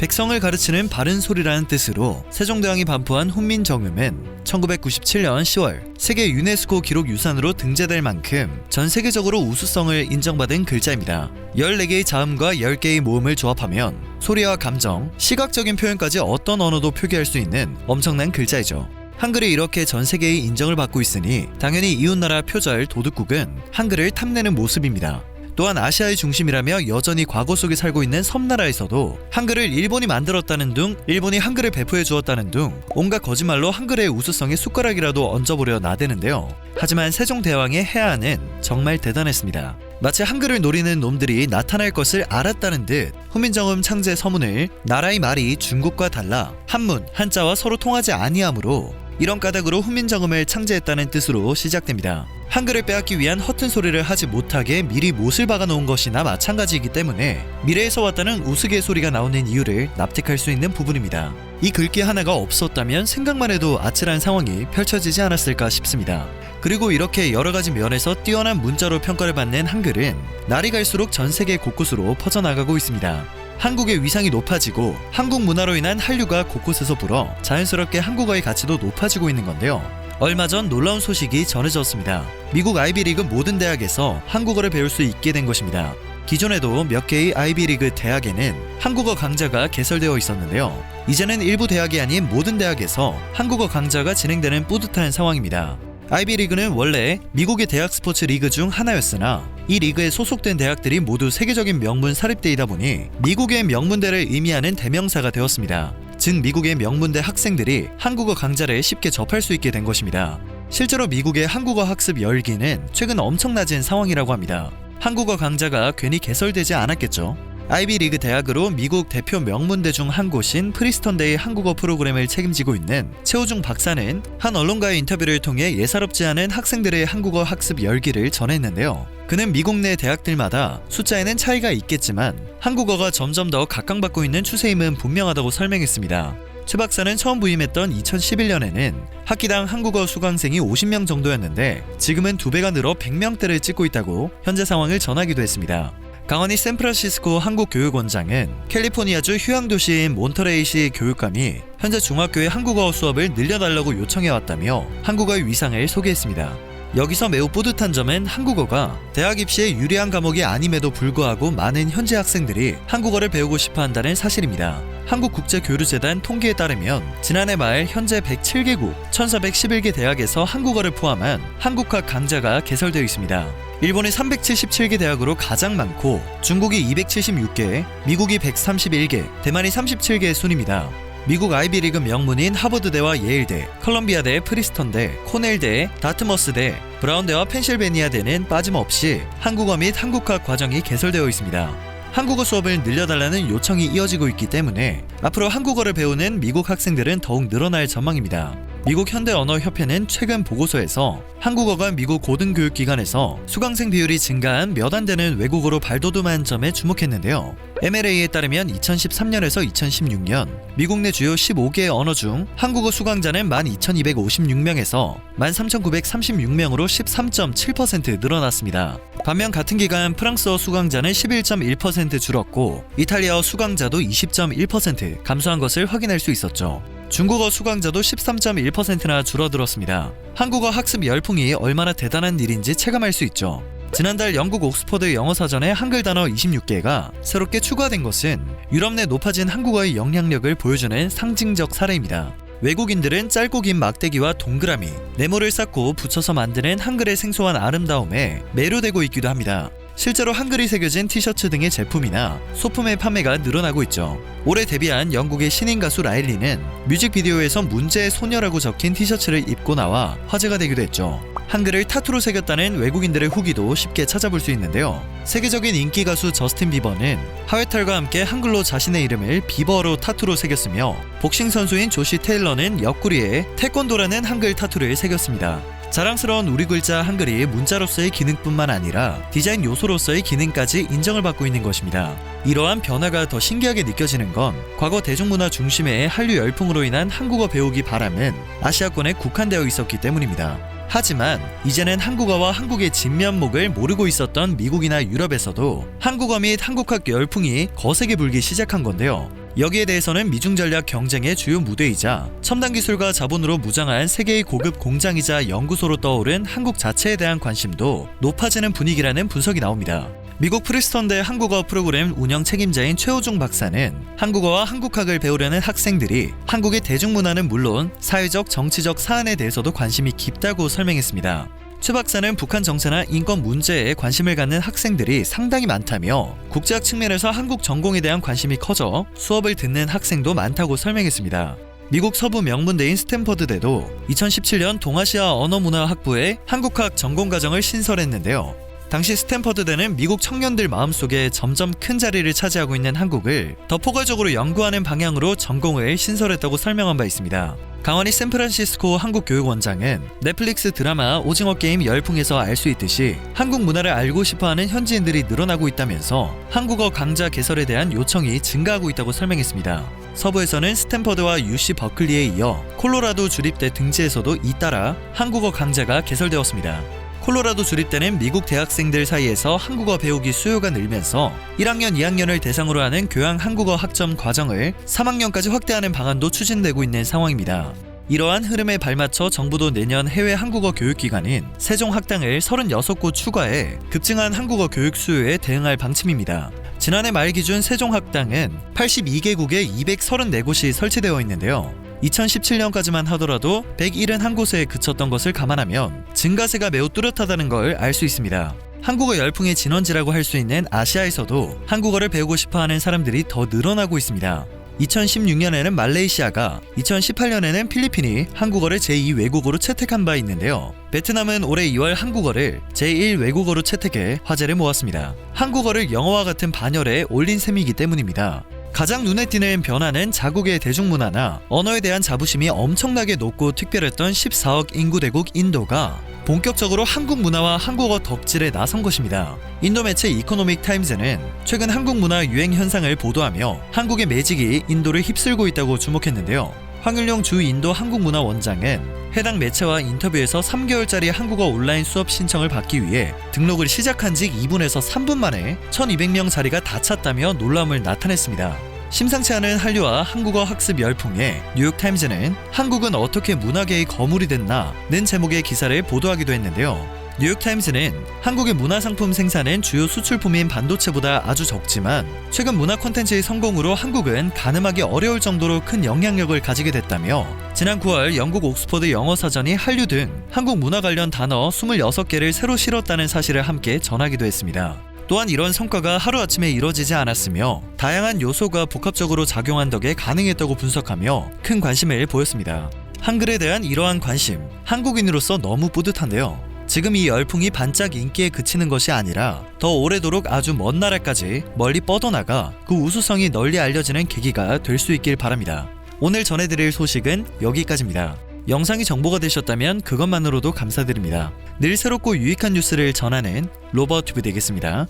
백성을 가르치는 바른 소리라는 뜻으로 세종대왕이 반포한 훈민정음은 1997년 10월 세계 유네스코 기록 유산으로 등재될 만큼 전 세계적으로 우수성을 인정받은 글자입니다. 14개의 자음과 10개의 모음을 조합하면 소리와 감정, 시각적인 표현까지 어떤 언어도 표기할 수 있는 엄청난 글자이죠. 한글이 이렇게 전 세계의 인정을 받고 있으니 당연히 이웃나라 표절 도둑국은 한글을 탐내는 모습입니다. 또한 아시아의 중심이라며 여전히 과거 속에 살고 있는 섬나라에서도 한글을 일본이 만들었다는 둥, 일본이 한글을 배포해 주었다는 둥, 온갖 거짓말로 한글의 우수성에 숟가락이라도 얹어보려 나대는데요. 하지만 세종대왕의 해안은 정말 대단했습니다. 마치 한글을 노리는 놈들이 나타날 것을 알았다는 듯 훈민정음 창제 서문을 나라의 말이 중국과 달라 한문, 한자와 서로 통하지 아니하므로 이런 까닭으로 훈민정음을 창제했다는 뜻으로 시작됩니다. 한글을 빼앗기 위한 허튼 소리를 하지 못하게 미리 못을 박아놓은 것이나 마찬가지이기 때문에 미래에서 왔다는 우스갯소리가 나오는 이유를 납득할 수 있는 부분입니다. 이 글귀 하나가 없었다면 생각만 해도 아찔한 상황이 펼쳐지지 않았을까 싶습니다. 그리고 이렇게 여러가지 면에서 뛰어난 문자로 평가를 받는 한글은 날이 갈수록 전 세계 곳곳으로 퍼져나가고 있습니다. 한국의 위상이 높아지고 한국 문화로 인한 한류가 곳곳에서 불어 자연스럽게 한국어의 가치도 높아지고 있는 건데요. 얼마 전 놀라운 소식이 전해졌습니다. 미국 아이비리그 모든 대학에서 한국어를 배울 수 있게 된 것입니다. 기존에도 몇 개의 아이비리그 대학에는 한국어 강좌가 개설되어 있었는데요. 이제는 일부 대학이 아닌 모든 대학에서 한국어 강좌가 진행되는 뿌듯한 상황입니다. 아이비리그는 원래 미국의 대학 스포츠 리그 중 하나였으나 이 리그에 소속된 대학들이 모두 세계적인 명문 사립대이다 보니 미국의 명문대를 의미하는 대명사가 되었습니다. 즉 미국의 명문대 학생들이 한국어 강좌를 쉽게 접할 수 있게 된 것입니다. 실제로 미국의 한국어 학습 열기는 최근 엄청나진 상황이라고 합니다. 한국어 강좌가 괜히 개설되지 않았겠죠. 아이비리그 대학으로 미국 대표 명문대 중 한 곳인 프리스턴대의 한국어 프로그램을 책임지고 있는 최호중 박사는 한 언론과의 인터뷰를 통해 예사롭지 않은 학생들의 한국어 학습 열기를 전했는데요. 그는 미국 내 대학들마다 숫자에는 차이가 있겠지만 한국어가 점점 더 각광받고 있는 추세임은 분명하다고 설명했습니다. 최 박사는 처음 부임했던 2011년에는 학기당 한국어 수강생이 50명 정도였는데 지금은 2배가 늘어 100명대를 찍고 있다고 현재 상황을 전하기도 했습니다. 강원이 샌프란시스코 한국교육원장은 캘리포니아주 휴양도시인 몬터레이시 교육감이 현재 중학교의 한국어 수업을 늘려달라고 요청해왔다며 한국어의 위상을 소개했습니다. 여기서 매우 뿌듯한 점은 한국어가 대학 입시에 유리한 과목이 아님에도 불구하고 많은 현지 학생들이 한국어를 배우고 싶어 한다는 사실입니다. 한국국제교류재단 통계에 따르면 지난해 말 현재 107개국 1411개 대학에서 한국어를 포함한 한국학 강좌가 개설되어 있습니다. 일본이 377개 대학으로 가장 많고 중국이 276개, 미국이 131개, 대만이 37개의 순입니다. 미국 아이비리그 명문인 하버드대와 예일대, 컬럼비아대, 프리스턴대, 코넬대, 다트머스대, 브라운대와 펜실베니아대는 빠짐없이 한국어 및 한국학 과정이 개설되어 있습니다. 한국어 수업을 늘려달라는 요청이 이어지고 있기 때문에 앞으로 한국어를 배우는 미국 학생들은 더욱 늘어날 전망입니다. 미국 현대언어협회는 최근 보고서에서 한국어가 미국 고등교육기관에서 수강생 비율이 증가한 몇 안 되는 외국어로 발돋움한 점에 주목했는데요. MLA에 따르면 2013년에서 2016년 미국 내 주요 15개의 언어 중 한국어 수강자는 12,256명에서 13,936명으로 13.7% 늘어났습니다. 반면 같은 기간 프랑스어 수강자는 11.1% 줄었고 이탈리아어 수강자도 20.1% 감소한 것을 확인할 수 있었죠. 중국어 수강자도 13.1%나 줄어들었습니다. 한국어 학습 열풍이 얼마나 대단한 일인지 체감할 수 있죠. 지난달 영국 옥스퍼드 영어사전에 한글 단어 26개가 새롭게 추가된 것은 유럽 내 높아진 한국어의 영향력을 보여주는 상징적 사례입니다. 외국인들은 짧고 긴 막대기와 동그라미, 네모를 쌓고 붙여서 만드는 한글의 생소한 아름다움에 매료되고 있기도 합니다. 실제로 한글이 새겨진 티셔츠 등의 제품이나 소품의 판매가 늘어나고 있죠. 올해 데뷔한 영국의 신인 가수 라일리는 뮤직비디오에서 문제의 소녀라고 적힌 티셔츠를 입고 나와 화제가 되기도 했죠. 한글을 타투로 새겼다는 외국인들의 후기도 쉽게 찾아볼 수 있는데요. 세계적인 인기 가수 저스틴 비버는 하회탈과 함께 한글로 자신의 이름을 비버로 타투로 새겼으며 복싱 선수인 조시 테일러는 옆구리에 태권도라는 한글 타투를 새겼습니다. 자랑스러운 우리 글자 한글이 문자로서의 기능뿐만 아니라 디자인 요소로서의 기능까지 인정을 받고 있는 것입니다. 이러한 변화가 더 신기하게 느껴지는 건 과거 대중문화 중심의 한류 열풍으로 인한 한국어 배우기 바람은 아시아권에 국한되어 있었기 때문입니다. 하지만 이제는 한국어와 한국의 진면목을 모르고 있었던 미국이나 유럽에서도 한국어 및 한국학 열풍이 거세게 불기 시작한 건데요. 여기에 대해서는 미중 전략 경쟁의 주요 무대이자 첨단 기술과 자본으로 무장한 세계의 고급 공장이자 연구소로 떠오른 한국 자체에 대한 관심도 높아지는 분위기라는 분석이 나옵니다. 미국 프리스턴대 한국어 프로그램 운영 책임자인 최호중 박사는 한국어와 한국학을 배우려는 학생들이 한국의 대중문화는 물론 사회적, 정치적 사안에 대해서도 관심이 깊다고 설명했습니다. 최 박사는 북한 정세나 인권 문제에 관심을 갖는 학생들이 상당히 많다며 국제학 측면에서 한국 전공에 대한 관심이 커져 수업을 듣는 학생도 많다고 설명했습니다. 미국 서부 명문대인 스탠퍼드대도 2017년 동아시아 언어문화학부에 한국학 전공과정을 신설했는데요. 당시 스탠퍼드대는 미국 청년들 마음속에 점점 큰 자리를 차지하고 있는 한국을 더 포괄적으로 연구하는 방향으로 전공을 신설했다고 설명한 바 있습니다. 강원희 샌프란시스코 한국교육원장은 넷플릭스 드라마 오징어 게임 열풍에서 알 수 있듯이 한국 문화를 알고 싶어하는 현지인들이 늘어나고 있다면서 한국어 강좌 개설에 대한 요청이 증가하고 있다고 설명했습니다. 서부에서는 스탠퍼드와 UC 버클리에 이어 콜로라도 주립대 등지에서도 잇따라 한국어 강좌가 개설되었습니다. 콜로라도 주립대는 미국 대학생들 사이에서 한국어 배우기 수요가 늘면서 1학년, 2학년을 대상으로 하는 교양 한국어 학점 과정을 3학년까지 확대하는 방안도 추진되고 있는 상황입니다. 이러한 흐름에 발맞춰 정부도 내년 해외 한국어 교육기관인 세종학당을 36곳 추가해 급증한 한국어 교육 수요에 대응할 방침입니다. 지난해 말 기준 세종학당은 82개국에 234곳이 설치되어 있는데요. 2017년까지만 하더라도 171곳에 그쳤던 것을 감안하면 증가세가 매우 뚜렷하다는 걸 알 수 있습니다. 한국어 열풍의 진원지라고 할 수 있는 아시아에서도 한국어를 배우고 싶어하는 사람들이 더 늘어나고 있습니다. 2016년에는 말레이시아가, 2018년에는 필리핀이 한국어를 제2 외국어로 채택한 바 있는데요. 베트남은 올해 2월 한국어를 제1 외국어로 채택해 화제를 모았습니다. 한국어를 영어와 같은 반열에 올린 셈이기 때문입니다. 가장 눈에 띄는 변화는 자국의 대중문화나 언어에 대한 자부심이 엄청나게 높고 특별했던 14억 인구 대국 인도가 본격적으로 한국 문화와 한국어 덕질에 나선 것입니다. 인도 매체 이코노믹 타임즈는 최근 한국 문화 유행 현상을 보도하며 한국의 매직이 인도를 휩쓸고 있다고 주목했는데요. 황율용 주 인도 한국문화 원장은 해당 매체와 인터뷰에서 3개월짜리 한국어 온라인 수업 신청을 받기 위해 등록을 시작한 지 2분에서 3분 만에 1200명 자리가 다 찼다며 놀라움을 나타냈습니다. 심상치 않은 한류와 한국어 학습 열풍에 뉴욕타임즈는 한국은 어떻게 문화계의 거물이 됐나는 제목의 기사를 보도하기도 했는데요. 뉴욕타임즈는 한국의 문화상품 생산은 주요 수출품인 반도체보다 아주 적지만 최근 문화 콘텐츠의 성공으로 한국은 가늠하기 어려울 정도로 큰 영향력을 가지게 됐다며 지난 9월 영국 옥스퍼드 영어사전이 한류 등 한국 문화 관련 단어 26개를 새로 실었다는 사실을 함께 전하기도 했습니다. 또한 이런 성과가 하루아침에 이뤄지지 않았으며 다양한 요소가 복합적으로 작용한 덕에 가능했다고 분석하며 큰 관심을 보였습니다. 한글에 대한 이러한 관심, 한국인으로서 너무 뿌듯한데요. 지금 이 열풍이 반짝 인기에 그치는 것이 아니라 더 오래도록 아주 먼 나라까지 멀리 뻗어나가 그 우수성이 널리 알려지는 계기가 될 수 있길 바랍니다. 오늘 전해드릴 소식은 여기까지입니다. 영상이 정보가 되셨다면 그것만으로도 감사드립니다. 늘 새롭고 유익한 뉴스를 전하는 로버튜브 되겠습니다.